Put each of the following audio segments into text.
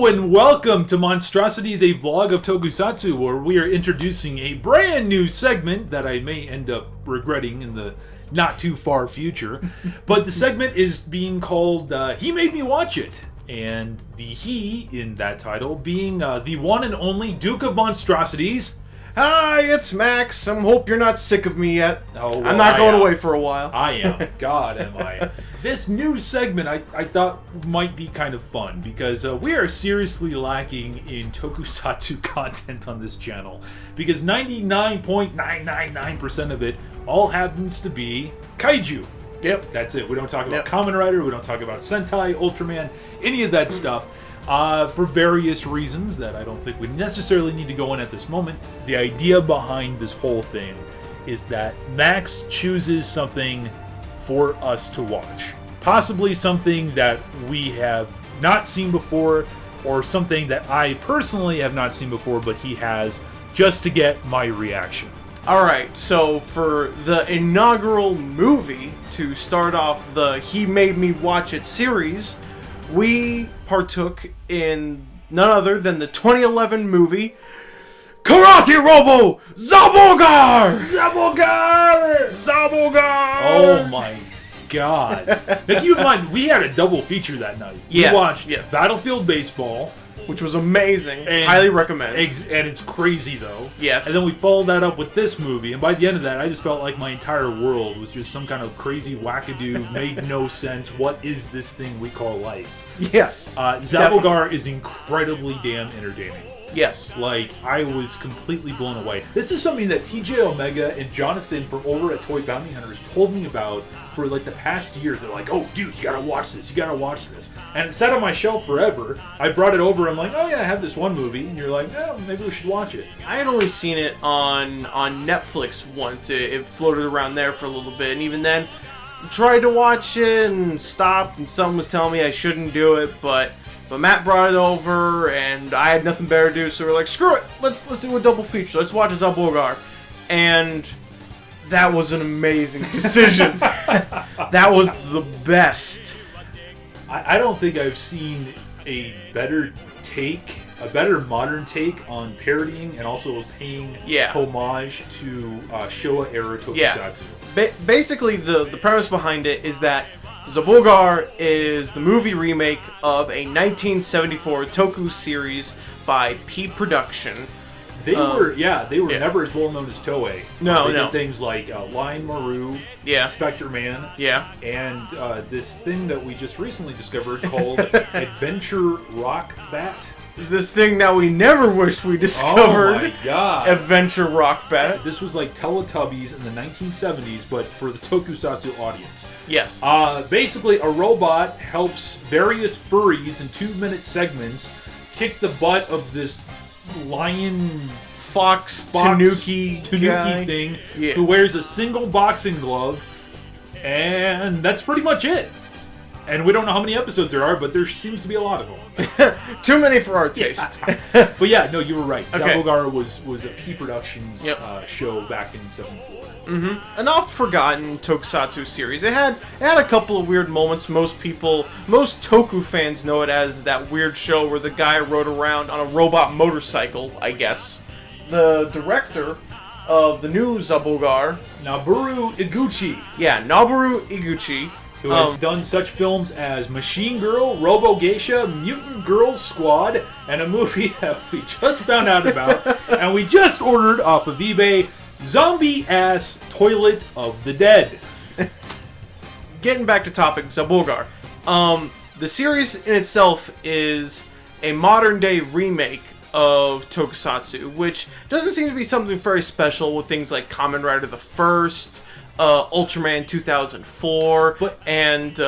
Hello and welcome to Monstrosities, a vlog of tokusatsu, where we are introducing a brand new segment that I may end up regretting in the not too far future. But the segment is being called He Made Me Watch It. And the he in that title being the one and only Duke of Monstrosities. Hi, it's Max. I hope you're not sick of me yet. Oh, well, I'm not going away for a while. I am. God, am I. This new segment I thought might be kind of fun because we are seriously lacking in tokusatsu content on this channel. Because 99.999% of it all happens to be kaiju. Yep. That's it. We don't talk about Kamen Rider, we don't talk about Sentai, Ultraman, any of that stuff. For various reasons that I don't think we necessarily need to go in at this moment. The idea behind this whole thing is that Max chooses something for us to watch. Possibly something that we have not seen before, or something that I personally have not seen before, but he has, just to get my reaction. Alright, so for the inaugural movie to start off the He Made Me Watch It series, we partook in none other than the 2011 movie Karate-Robo ZABORGAR! Zabogar! Oh my god. Now keep in mind, we had a double feature that night. Yes, We watched yes. Battlefield Baseball, which was amazing. And Highly recommend. and it's crazy though. Yes. And then we followed that up with this movie, and by the end of that, I just felt like my entire world was just some kind of crazy wackadoo, made no sense. What is this thing we call life? Yes. Zabogar is incredibly damn entertaining. Yes. Like, I was completely blown away. This is something that TJ Omega and Jonathan from over at Toy Bounty Hunters told me about for like the past year. They're like, oh dude, you gotta watch this, you gotta watch this. And it sat on my shelf forever. I brought it over, I'm like, oh yeah, I have this one movie. And you're like, oh, maybe we should watch it. I had only seen it on Netflix once. It floated around there for a little bit, and even then, tried to watch it and stopped, and someone was telling me I shouldn't do it, but Matt brought it over, and I had nothing better to do, so we're like, screw it, let's do a double feature. Let's watch Zabogar. And that was an amazing decision. That was the best. I don't think I've seen a better modern take on parodying and also paying homage to Showa era tokusatsu. Basically, the premise behind it is that Zabogar is the movie remake of a 1974 toku series by P Production. They were never as well known as Toei. They did things like Lion Maru, Spectre Man, and this thing that we just recently discovered called Adventure Rock Bat. This thing that we never wished we discovered. Oh my god. Adventure Rock Bat. This was like Teletubbies in the 1970s, but for the tokusatsu audience. Yes. Basically, a robot helps various furries in 2-minute segments kick the butt of this lion fox tanuki thing who wears a single boxing glove, and that's pretty much it. And we don't know how many episodes there are, but there seems to be a lot of them. Too many for our taste. But yeah, no, you were right. Okay. Zabogar was a P Productions show back in '74. An oft-forgotten tokusatsu series. It had a couple of weird moments. Most Toku fans know it as that weird show where the guy rode around on a robot motorcycle, I guess. The director of the new Zabogar, Noboru Iguchi. Yeah, Noboru Iguchi. Who has done such films as Machine Girl, Robo Geisha, Mutant Girls Squad, and a movie that we just found out about, and we just ordered off of eBay, Zombie Ass Toilet of the Dead. Getting back to topic, Zabogar. The series in itself is a modern-day remake of tokusatsu, which doesn't seem to be something very special with things like Kamen Rider the First, Ultraman 2004, and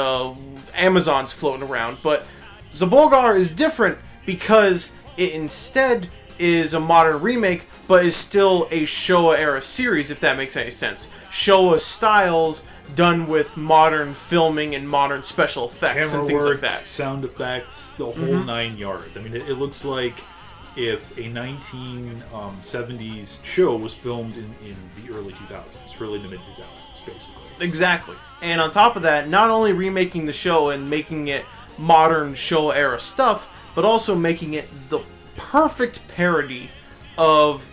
Amazon's floating around. But Zabogar is different because it instead is a modern remake, but is still a Showa-era series, if that makes any sense. Showa styles done with modern filming and modern special effects and things like that. Sound effects, the whole 9 yards. I mean, it looks like if a 1970s show was filmed in the early 2000s, early to mid 2000s, basically. Exactly. And on top of that, not only remaking the show and making it modern Showa era stuff, but also making it the perfect parody of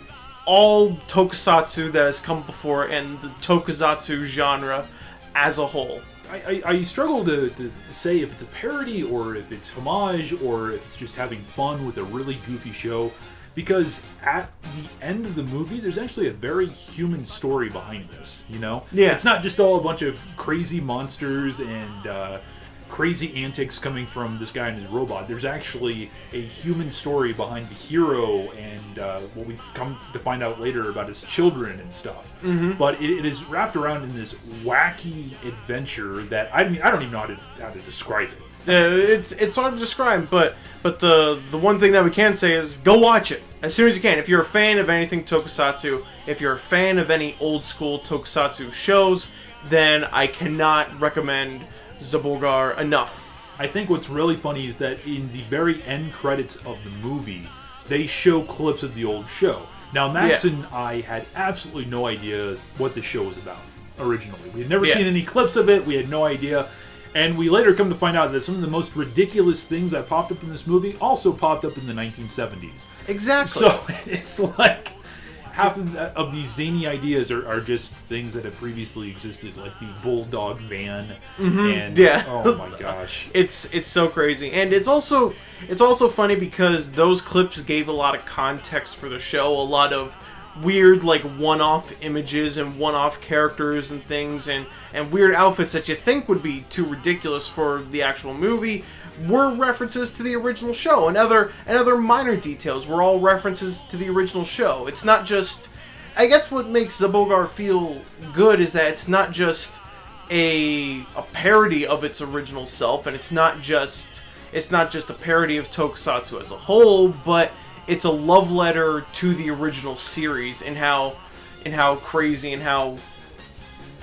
all tokusatsu that has come before and the tokusatsu genre as a whole. I struggle to say if it's a parody or if it's homage or if it's just having fun with a really goofy show, because at the end of the movie, there's actually a very human story behind this, you know? Yeah. It's not just all a bunch of crazy monsters and crazy antics coming from this guy and his robot. There's actually a human story behind the hero and what we've come to find out later about his children and stuff. Mm-hmm. But it is wrapped around in this wacky adventure that I don't even know how to describe it. It's hard to describe, but the one thing that we can say is go watch it as soon as you can. If you're a fan of anything tokusatsu, if you're a fan of any old school tokusatsu shows, then I cannot recommend Zaborgar enough. I think what's really funny is that in the very end credits of the movie, they show clips of the old show. Now, Max and I had absolutely no idea what the show was about originally. We had never seen any clips of it. We had no idea. And we later come to find out that some of the most ridiculous things that popped up in this movie also popped up in the 1970s. Exactly. So it's like half of these zany ideas are just things that have previously existed, like the bulldog van. And oh my gosh, it's so crazy. And it's also funny because those clips gave a lot of context for the show, a lot of weird like one-off images and one-off characters and things and weird outfits that you think would be too ridiculous for the actual movie were references to the original show, and other minor details were all references to the original show. It's not just, I guess what makes Zaborgar feel good is that it's not just a parody of its original self, and it's not just a parody of tokusatsu as a whole, but it's a love letter to the original series and how crazy and how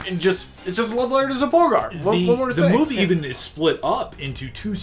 it's just a love letter to Zaborgar. What more to say? The movie even is split up into two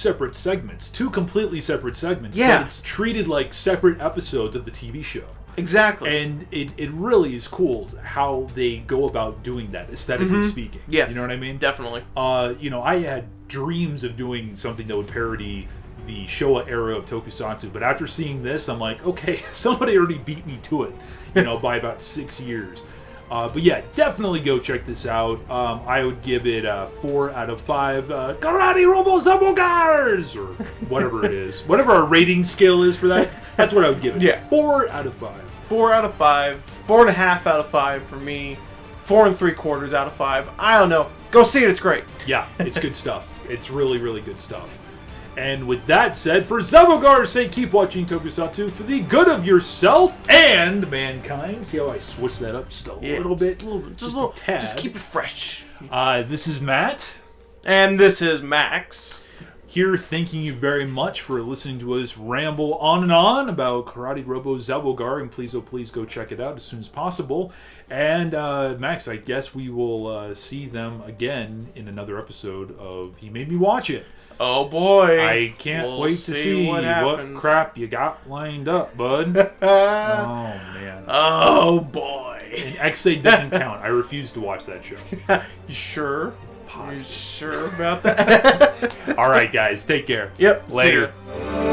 completely separate segments. Yeah. But it's treated like separate episodes of the TV show. Exactly. And it really is cool how they go about doing that, aesthetically speaking. Yes. You know what I mean? Definitely. I had dreams of doing something that would parody the Showa era of tokusatsu, but after seeing this, I'm like, okay, somebody already beat me to it, by about 6 years. But yeah, definitely go check this out. I would give it 4 out of 5 Karate-Robo ZABORGARs, or whatever it is. Whatever our rating scale is for that, that's what I would give it. Yeah. 4 out of 5. 4 out of 5. 4.5 out of 5 for me. 4 3/4 out of 5. I don't know. Go see it. It's great. Yeah, it's good stuff. It's really, really good stuff. And with that said, for Zaborgar's sake, keep watching Tokusatsu for the good of yourself and mankind. See how I switched that up just a little bit? Just a tad. Just keep it fresh. This is Matt. And this is Max. Here, thanking you very much for listening to us ramble on and on about Karate-Robo ZABORGAR. And please, oh please, go check it out as soon as possible. And Max, I guess we will see them again in another episode of He Made Me Watch It. Oh boy. I can't wait to see what crap you got lined up, bud. Oh, man. Oh, boy. And XA doesn't count. I refuse to watch that show. You sure? Positive. You sure about that? All right, guys. Take care. Yep. Later. See ya.